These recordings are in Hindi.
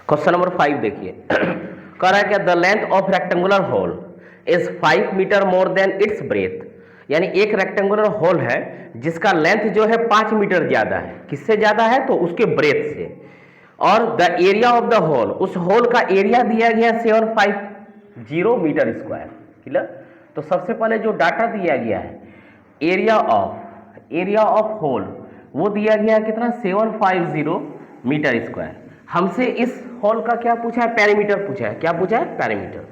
क्वेश्चन नंबर 5 देखिए। कह रहा है क्या, the length of rectangular hole is 5 metre more than its breadth. यानी एक रेक्टेंगुलर होल है जिसका लेंथ जो है 5 मीटर ज्यादा है। किससे ज्यादा है? तो उसके ब्रेथ से। और the area of the hole, उस होल का एरिया दिया गया 750 मीटर स्क्वायर। क्लियर? तो सबसे पहले जो डाटा दिया गया है एरिया ऑफ होल, वो दिया गया है कितना? 750 मीटर स्क्वायर। हमसे इस होल का क्या पूछा है? पेरीमीटर पूछा है। क्या पूछा है? पेरीमीटर।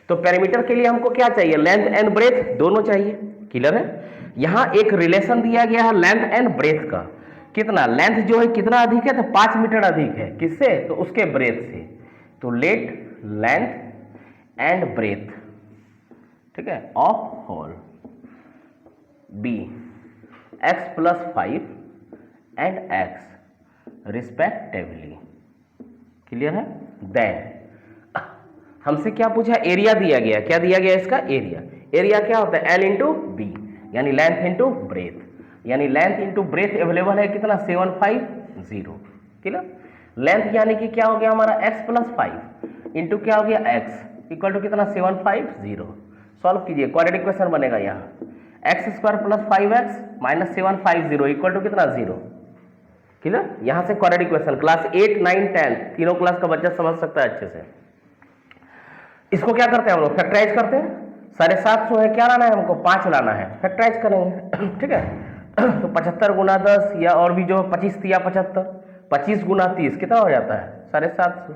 तो पेरीमीटर के लिए हमको क्या चाहिए? लेंथ एंड ब्रेथ दोनों चाहिए। क्लियर है? यहां एक रिलेशन दिया गया है लेंथ एंड ब्रेथ का। कितना? लेंथ जो है कितना अधिक है? तो 5 मीटर अधिक है। किससे? तो उसके ब्रेथ से। तो लेट लेंथ एंड ब्रेथ, ठीक है, of whole B x + 5 and x respectively. Clear है? देन हमसे क्या पूछा? एरिया दिया गया। क्या दिया गया? इसका एरिया। एरिया क्या होता है? L इंटू बी, यानी लेंथ इंटू ब्रेथ। यानी लेंथ इंटू ब्रेथ अवेलेबल है कितना? 750। क्लियर? लेंथ यानी कि क्या हो गया हमारा? x + 5 इंटू क्या हो गया? x इक्वल टू कितना? 750। सॉल्व कीजिए, क्वाड्रेटिक इक्वेशन बनेगा यहाँ। x² + 5x - 750 इक्वल टू कितना? 0। क्लियर? यहां से क्वाड्रेटिक इक्वेशन क्लास 8, 9, 10 तीनों क्लास का बच्चा समझ सकता है अच्छे से। इसको क्या करते हैं हम लोग? फैक्टराइज करते हैं। 750 है, क्या लाना है हमको? 5 लाना है। फैक्टराइज करेंगे। ठीक है? तो 75 × 10 या और भी जो 25 या 75, 25 × 30 कितना हो जाता है? 750।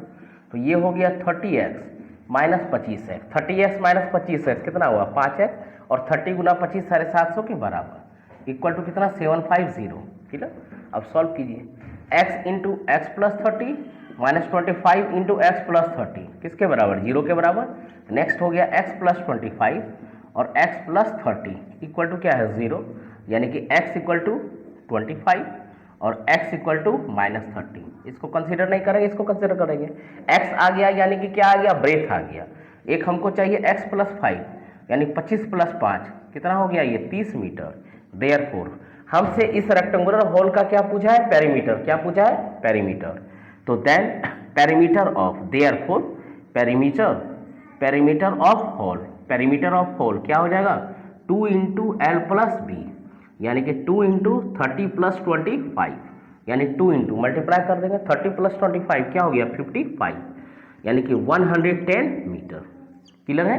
तो ये हो गया 30x - 25x। 30x - 25x कितना हुआ? 5x। और 30 × 25 750 के बराबर इक्वल टू कितना? 750। ठीक है? अब सॉल्व कीजिए। x into x plus 30 - 25 into x plus 30 किसके बराबर? 0 के बराबर। नेक्स्ट हो गया x + 25 और x + 30 इक्वल टू क्या है? 0। यानी कि x इक्वल टू 25 और x इक्वल टू -30। इसको कंसीडर नहीं करेंगे, इसको कंसीडर करेंगे। x आ गया यानी कि क्या आ गया? ब्रेथ आ गया। एक हमको चाहिए x + 5 यानी 25 + 5 कितना हो गया? ये 30 मीटर। देयरफॉर हमसे इस रेक्टेंगुलर होल का क्या पूछा है? पेरीमीटर। क्या पूछा है? पेरीमीटर। तो then perimeter of, therefore perimeter of hole क्या हो जाएगा? 2 × L + B यानी कि 2 × 30 + 25 यानी 2 इंटू मल्टीप्लाई कर देंगे 30 + 25 क्या हो गया? 55 यानी कि 110 मीटर। क्लियर है?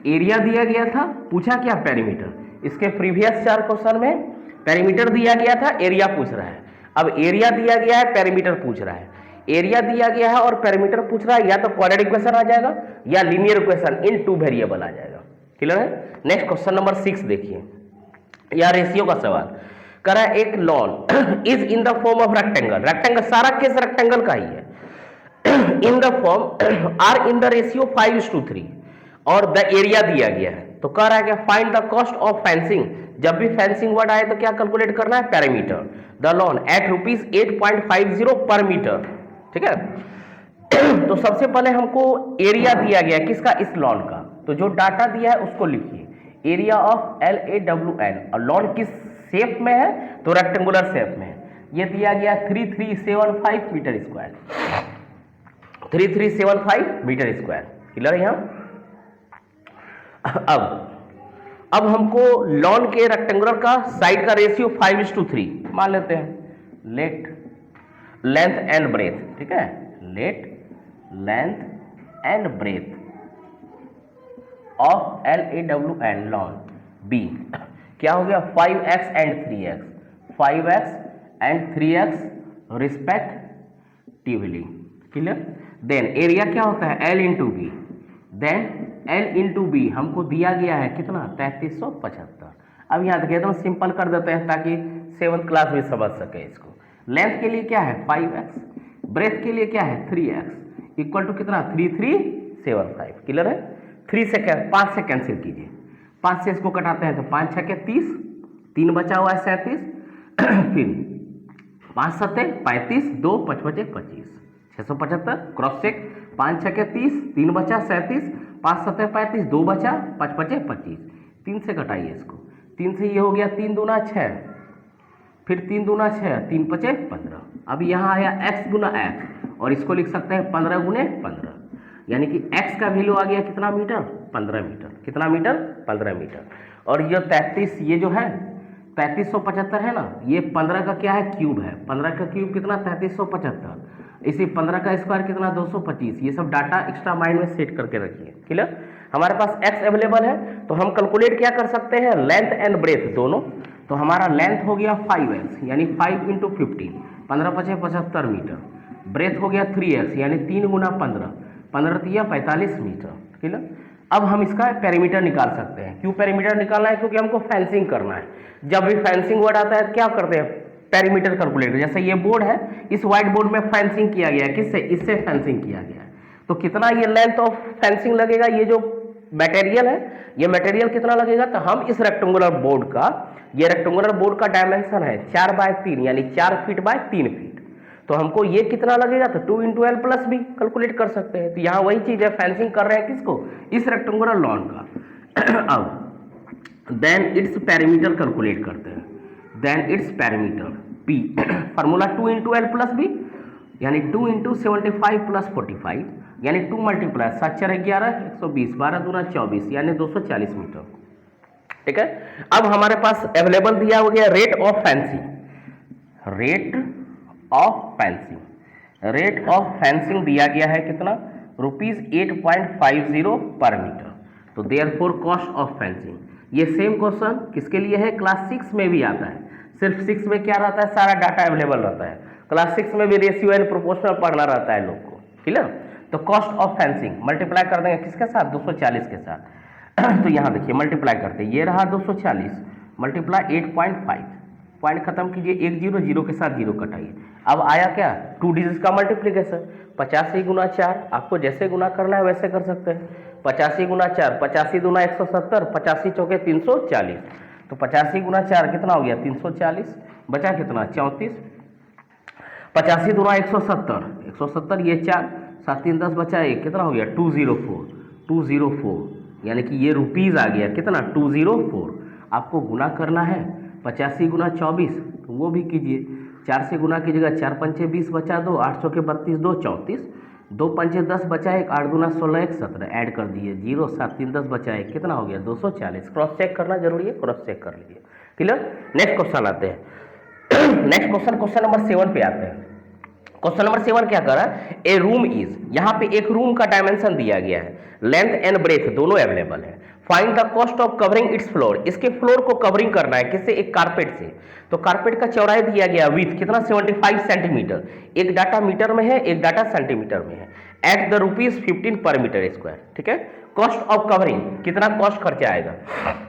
एरिया दिया गया था, पूछा क्या? पेरीमीटर। इसके प्रीवियस 4 क्वेश्चन में पेरीमीटर दिया गया था, एरिया पूछ रहा है। अब एरिया दिया गया है, पेरीमीटर पूछ रहा है। एरिया दिया गया है और पेरीमीटर पूछ रहा है, या तो क्वाड्रेटिक इक्वेशन आ जाएगा या लीनियर इक्वेशन इन 2 वेरिएबल आ जाएगा। क्लियर है? नेक्स्ट क्वेश्चन नंबर 6 देखिए, या रेशियो का सवाल कर रहा है। एक lawn is in the form of rectangle, सारा केस रेक्टेंगल का ही है। In the form or in the ratio 5:3 और द एरिया दिया गया है। तो कह रहा है कि find the cost of fencing. जब भी फेंसिंग वर्ड आए तो क्या कैलकुलेट करना है? पेरीमीटर। द लॉन एट ₹8.50 पर मीटर। ठीक है? तो सबसे पहले हमको एरिया दिया गया है किसका? इस लॉन का। तो जो डाटा दिया है उसको लिखिए। एरिया ऑफ LAWN और लॉन किस शेप में है? तो रेक्टेंगुलर शेप में है। ये दिया गया 3375 metre square. 3375 metre square. Clear है यहां? अब हमको लॉन के रेक्टेंगुलर का साइड का रेशियो 5:3 मान लेते हैं। लेट लेंथ एंड ब्रेथ, ठीक है, let length and breadth of LAWN lawn B क्या हो गया? 5x and 3x, 5x and 3x respectively. Clear? Then area क्या होता है? L into B. Then L into B हमको दिया गया है कितना? 3375। अब यहाँ देखिए एकदम सिंपल कर देते हैं ताकि 7th क्लास भी समझ सके इसको। लेंथ के लिए क्या है? 5x, ब्रेथ के लिए क्या है? 3x इक्वल टू कितना? 3375। क्लियर है? 5 से कैंसिल कीजिए। 5 से इसको कटाते हैं तो 5 × 6 = 30, 3 बचा हुआ है 37, फिर 5 × 7 = 35, 2 × 5 = 25, 675 क्रॉस चेक। 5 × 6 = 30, 3 बचा 37, 5 × 7 = 35, 2 बचा, 5 × 5 = 25। 3 से घटाइए इसको, 3 से ये हो गया 3 दूना 6, फिर 3 दूना 6, 3 × 5 = 15। अब यहाँ आया x × x और इसको लिख सकते हैं 15 गुने 15, यानी कि x का वैल्यू आ गया कितना मीटर, 15 मीटर। कितना मीटर, 15 मीटर। और ये 33, ये जो है 3375 है ना, ये 15 का क्या है, क्यूब है। 15 का क्यूब कितना, 3375। इसी 15 का स्क्वायर कितना, 225। ये सब डाटा एक्स्ट्रा माइंड में सेट करके रखिए। क्लियर। हमारे पास x अवेलेबल है, तो हम कैलकुलेट क्या कर सकते हैं, लेंथ एंड ब्रेथ दोनों। तो हमारा लेंथ हो गया 5x यानी 5 × 15, 15 × 5 = 75 मीटर। ब्रेथ हो गया 3x यानी 3 × 15, 15 × 3 = 45 मीटर। क्लियर। अब हम इसका पेरीमीटर निकाल सकते हैं। क्यों पेरीमीटर निकालना है, क्योंकि हमको फेंसिंग करना है। जब भी फेंसिंग वर्ड आता है क्या करते हैं, पेरीमीटर कैलकुलेट। जैसे ये बोर्ड है, इस व्हाइट बोर्ड में फेंसिंग किया गया है, किससे, इससे फेंसिंग किया गया है। तो कितना ये लेंथ ऑफ फेंसिंग लगेगा, ये जो मटेरियल है, ये मटेरियल कितना लगेगा, तो हम इस रेक्टेंगुलर बोर्ड का, ये रेक्टेंगुलर बोर्ड का डायमेंशन है 4/3 यानी 4 फीट बाय 3 फीट। तो हमको ये कितना लगेगा, तो 2 × L + b कैलकुलेट कर सकते हैं। तो यहाँ वही चीज है, फेंसिंग कर रहे हैं किसको, इस रेक्टेंगुलर लॉन का। अब देन इट्स पेरीमीटर कैलकुलेट करते हैं। Then its perimeter p formula 2 × L + b यानी 2 × 75 + 45 यानी 2 × 7 × 4 = 11, 120, 12 × 2 = 24 यानी 240 मीटर। ठीक है। अब हमारे पास अवेलेबल दिया हो गया rate of fencing. Rate of fencing, rate of fencing दिया गया है कितना, ₹8.50 पर मीटर। तो देयरफॉर कॉस्ट ऑफ फेंसिंग, ये सेम क्वेश्चन किसके लिए है, क्लास 6 में भी आता है। सिर्फ 6 में क्या रहता है, सारा डाटा अवेलेबल रहता है। क्लास 6 में भी रेशियो एंड प्रोपोर्शनल पढ़ना रहता है लोग को। क्लियर। तो कॉस्ट ऑफ फेंसिंग मल्टीप्लाई कर देंगे किसके साथ, 240 के साथ। तो यहाँ देखिए मल्टीप्लाई करते हैं, ये रहा 240 मल्टीप्लाई 8.5, पॉइंट खत्म कीजिए, 1 0 0 के साथ 0 कटाइए। अब आया क्या, 2 डिजिट का मल्टीप्लीकेशन, 85 × 4, आपको जैसे गुना करना है वैसे कर सकते हैं। 85 × 4, 85 दूना 170, 85 चौके 340। तो 85 × 4 कितना हो गया, 340, बचा कितना 34, 85 दूना 170, 170 ये 4, 7 3 10 बचा 1, कितना हो गया 204, 204 यानी कि ये रुपीज़ आ गया कितना 204। आपको गुना करना है 85 × 24, तो वो भी कीजिए, 4 से गुना कीजिएगा, 4 पंचे 20 बचा 2, 8 चौके 32, 2 34, 2 पंचे 10 बचा 1, 8 दूना 16 1 17, ऐड कर दिए 0, 7 3 10 बचा 1, कितना हो गया 240। क्रॉस चेक करना जरूरी है, क्रॉस चेक कर लीजिए। क्लियर। नेक्स्ट क्वेश्चन आते हैं। नेक्स्ट क्वेश्चन नंबर 7 पे आते हैं। क्वेश्चन नंबर 7 क्या कर रहा है, ए रूम इज, यहाँ पे एक रूम का डायमेंशन दिया गया है, लेंथ एंड ब्रेथ दोनों अवेलेबल है। Find the cost of covering it's floor, इसके फ्लोर को कवरिंग करना है किससे, एक कारपेट से। तो कारपेट का चौड़ाई दिया गया विथ कितना 75 सेंटीमीटर, एक डाटा मीटर में है एक डाटा सेंटीमीटर में है। एट द ₹15 पर मीटर स्क्वायर। ठीक है। कॉस्ट ऑफ कवरिंग, कितना कॉस्ट खर्चा आएगा।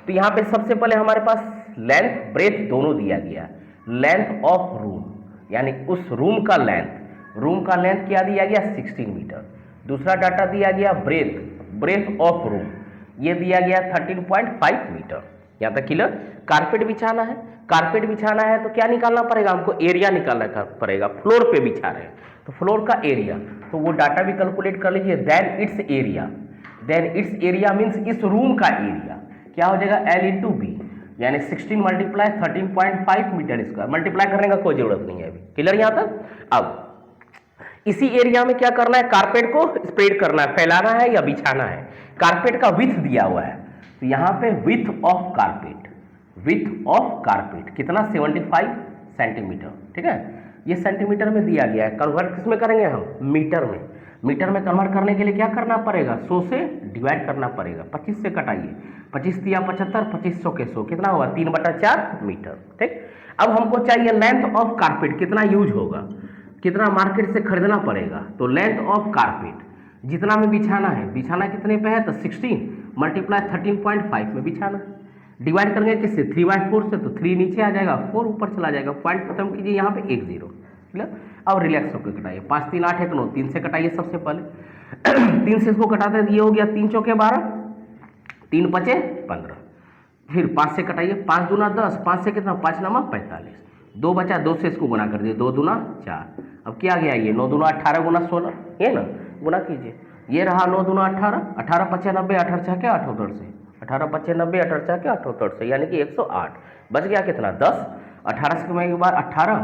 तो यहाँ पे सबसे पहले हमारे पास लेंथ ब्रेथ दोनों दिया गया। लेंथ ऑफ रूम यानी उस रूम का लेंथ, रूम का लेंथ क्या दिया गया 16 मीटर। दूसरा डाटा दिया गया ब्रेथ, ब्रेथ ऑफ रूम ये दिया गया 13.5 मीटर। यहाँ तक क्लियर। कारपेट बिछाना है, कारपेट बिछाना है तो क्या निकालना पड़ेगा हमको, एरिया निकालना पड़ेगा। फ्लोर पे बिछा रहे हैं तो फ्लोर का एरिया, तो वो डाटा भी कैलकुलेट कर लीजिए। Then its area, then its area means इस रूम का एरिया क्या हो जाएगा L × B यानी 16 × 13.5 मीटर स्क्वायर। मल्टीप्लाई करने का कोई जरूरत नहीं है अभी। क्लियर यहाँ तक। अब इसी एरिया में क्या करना है, कारपेट को स्प्रेड करना है, फैलाना है या बिछाना है। कारपेट का विड्थ दिया हुआ है, तो यहाँ पे width of carpet, width of carpet कितना 75 सेंटीमीटर। ठीक है। ये सेंटीमीटर में दिया गया है, कन्वर्ट किस में करेंगे हम, मीटर में। मीटर में कन्वर्ट करने के लिए क्या करना पड़ेगा, 100 से डिवाइड करना पड़ेगा। 25 से कटाइए, 25 × 75, 2500 के 100 कितना होगा 3/4 मीटर। ठीक। अब हमको चाहिए लेंथ ऑफ कारपेट कितना यूज होगा, कितना मार्केट से खरीदना पड़ेगा। तो लेंथ ऑफ कारपेट जितना में बिछाना है, बिछाना कितने पे है तो 16 × 13.5 में बिछाना है। डिवाइड करेंगे किससे 3/4 से, तो 3 नीचे आ जाएगा 4 ऊपर चला जाएगा। पॉइंट खत्म कीजिए, यहाँ पे 1 0। क्लियर। अब रिलैक्स होकर कटाइए, 5 3 8 1 9, 3 से कटाइए सबसे पहले। 3 से इसको कटाते हैं, ये हो गया 3 चौके 12, 3 5 15। फिर 5 से कटाइए, 5 दूना 10, 5 से कितना 5 9 45, 2 बचा, 2 से इसको गुना कर दिए, 2 दूना 4। अब क्या गया ये 9 दूना 18 गुना 16, ये ना गुना कीजिए। ये रहा 9 दूना 18, 18 5 90, 18 6 के 78 से, 18 5 90, 18 6 के 78 से यानी कि 108। बच गया कितना 10, 18 से कमाने के बाद 18,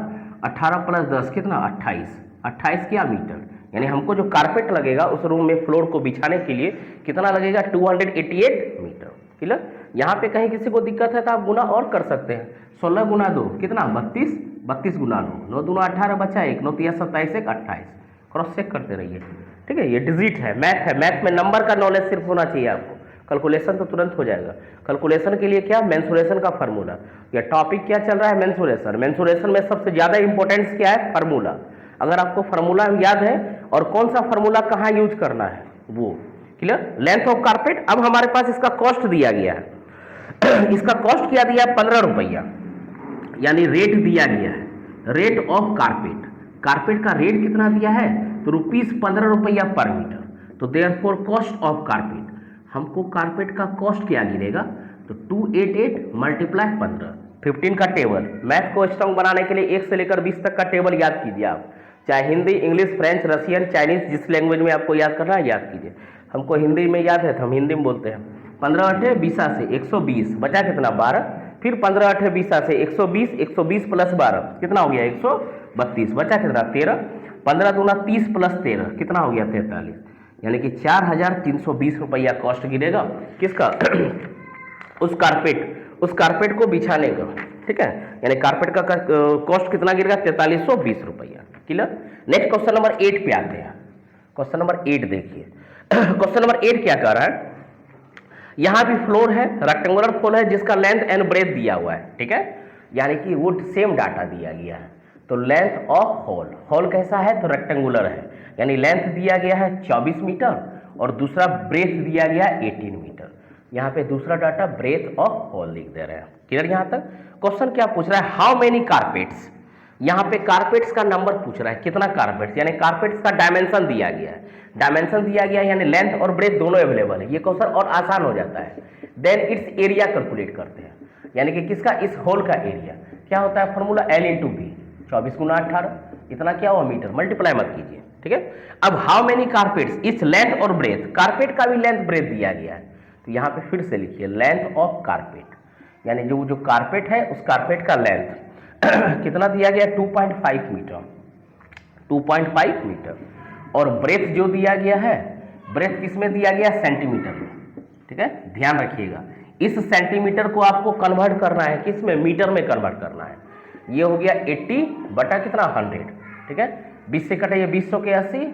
18 + 10 कितना 28, 28 क्या मीटर। यानी हमको जो कारपेट लगेगा उस रूम में फ्लोर को बिछाने के लिए कितना लगेगा, 288 मीटर। क्लियर। यहाँ पे कहीं किसी को दिक्कत है तो आप गुना और कर सकते हैं, 16 गुना 2 कितना 32, 32 गुना 9, 9 दूना 18 बचा 1, 9 तिया 27 1 28, क्रॉस चेक करते रहिए। ठीक है, ये डिजिट है, मैथ है, मैथ में नंबर का नॉलेज सिर्फ होना चाहिए आपको, कैलकुलेशन तो तुरंत हो जाएगा। कैलकुलेशन के लिए क्या, मेंसुरेशन का फार्मूला। या टॉपिक क्या चल रहा है, मेंसुरेशन। मेंसुरेशन में सबसे ज्यादा इंपॉर्टेंस क्या है, फार्मूला। अगर आपको फार्मूला याद है और कौन सा फार्मूला कहाँ यूज करना है वो क्लियर। लेंथ ऑफ कारपेट, अब हमारे पास इसका कॉस्ट दिया गया है इसका कॉस्ट क्या दिया, 15 रुपया, यानी रेट दिया गया है, रेट ऑफ कारपेट। कारपेट का रेट कितना दिया है, तो ₹15 पर मीटर। तो देयरफॉर कॉस्ट ऑफ कारपेट, हमको कारपेट का कॉस्ट क्या गिरेगा, तो 288 × 15, 15 का टेबल। मैथ को स्ट्रॉन्ग बनाने के लिए 1 से लेकर 20 तक का टेबल याद कीजिए आप, चाहे Hindi, English, French, Russian, Chinese, जिस लैंग्वेज में आपको याद करना है याद कीजिए। हमको हिंदी में याद है तो हम हिंदी में बोलते हैं। 15 8 20 से 120 बचा कितना 12, फिर 15 8 20 से 120, 120 + 12 कितना हो गया 132, बचा कितना 13, 15 दूना 30 + 13 कितना हो गया 43, यानी कि 4320 रुपया कॉस्ट गिरेगा किसका उस कारपेट को बिछाने का। ठीक है, यानी कारपेट का कॉस्ट कितना गिरेगा 4320 रुपया। क्लियर। नेक्स्ट क्वेश्चन नंबर 8 पे आते हैं। क्वेश्चन नंबर 8 देखिए क्वेश्चन नंबर 8 क्या कर रहा है, यहां भी फ्लोर है, रेक्टेंगुलर फ्लोर है जिसका लेंथ एंड ब्रेथ दिया हुआ है। ठीक है, यानी कि वो सेम डाटा दिया गया है। तो लेंथ ऑफ हॉल कैसा है, तो रेक्टेंगुलर है, यानी लेंथ दिया गया है 24 मीटर और दूसरा ब्रेथ दिया गया है 18 मीटर। यहाँ पे दूसरा डाटा ब्रेथ ऑफ हॉल लिख दे रहे हैं। क्लियर। यहाँ तक क्वेश्चन क्या पूछ रहा है, हाउ मेनी कारपेट्स। यहाँ पे कारपेट्स का नंबर पूछ रहा है, कितना कारपेट्स, यानी कारपेट्स का डायमेंशन दिया गया है, डायमेंशन दिया गया है, यानी लेंथ और ब्रेथ दोनों अवेलेबल है। ये क्वेश्चन और आसान हो जाता है। देन इट्स एरिया कैलकुलेट करते हैं, यानी कि किसका, इस होल का एरिया क्या होता है, फॉर्मूला L × B, 24 × 18 इतना क्या हुआ मीटर, मल्टीप्लाई मत कीजिए। ठीक है, अब हाउ मेनी कारपेट्स, इस लेंथ और ब्रेथ, कारपेट का भी लेंथ ब्रेथ दिया गया है, तो यहाँ पे फिर से लिखिए लेंथ ऑफ कारपेट, यानी जो कारपेट है उस कारपेट का लेंथ कितना दिया गया 2.5 मीटर, 2.5 मीटर, और ब्रेथ जो दिया गया है, ब्रेथ किस में दिया गया, सेंटीमीटर में। ठीक है, ध्यान रखिएगा, इस सेंटीमीटर को आपको कन्वर्ट करना है किस में, मीटर में कन्वर्ट करना है। ये हो गया 80 बटा कितना 100। ठीक है, 20 से कटे ये 20 के 80,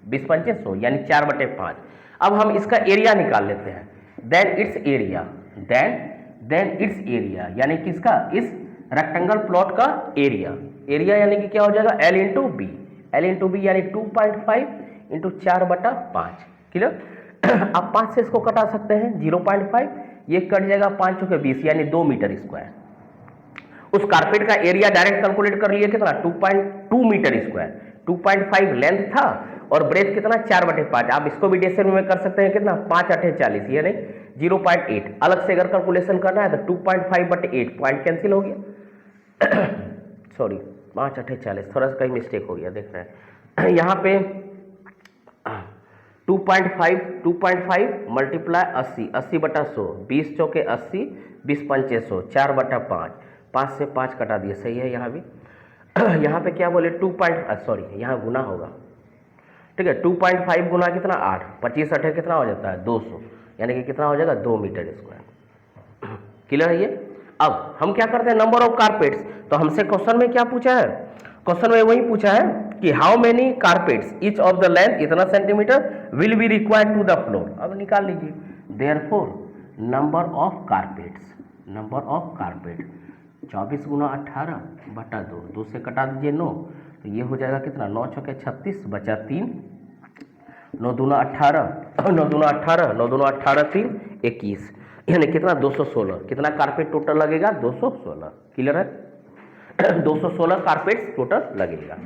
20 पंचे 100, यानी 4/5। अब हम इसका एरिया निकाल लेते हैं। Then its area, then its area, यानी किसका, इस रेक्टेंगल प्लॉट का एरिया, एरिया यानी कि क्या हो जाएगा L × B, L × B यानी 2.5 × 4/5। क्लियर। आप 5 से इसको कटा सकते हैं, 0.5 ये कट जाएगा, 5 × 20 यानी 2 मीटर स्क्वायर। उस कारपेट का एरिया डायरेक्ट कैलकुलेट कर लिए कितना 2.2 मीटर स्क्वायर, 2.5 लेंथ था और ब्रेथ कितना 4/5। आप इसको भी डेसिमल में कर सकते हैं कितना 5 8 40, ये नहीं 0.8। अलग से अगर कैलकुलेशन करना है तो 2.5/8, पॉइंट कैंसिल हो गया सॉरी 5 8 40, थोड़ा सा कहीं मिस्टेक हो गया, देख रहे हैं यहाँ पे 2.5 × 80, 80/100, 20 चौके 80, 20 पंचे 100, 4/5, 5 से 5 कटा दिए, सही है। यहाँ भी यहाँ पे क्या बोले यहाँ गुना होगा। ठीक है, 2.5 गुना कितना 8, 25 8 कितना हो जाता है 200, यानी कि कितना हो जाएगा 2 मीटर स्क्वायर। क्लियर है ये। अब हम क्या करते हैं, नंबर ऑफ कारपेट्स। तो हमसे क्वेश्चन में क्या पूछा है, क्वेश्चन में वही पूछा है कि how many carpets each of the length इतना centimetre will be required to the floor. अब निकाल लीजिए, therefore number of carpets, number of carpet 24 × 18/2, 2 से कटा दीजिए 9, तो ये हो जाएगा कितना 9 चौके 36 बचा 3, 9 दूना 18, 9 दूना 18, 9 दूना 18 3 21, यानी कितना 216। कितना कारपेट टोटल लगेगा 216। क्लियर है 216 कारपेट टोटल लगेगा।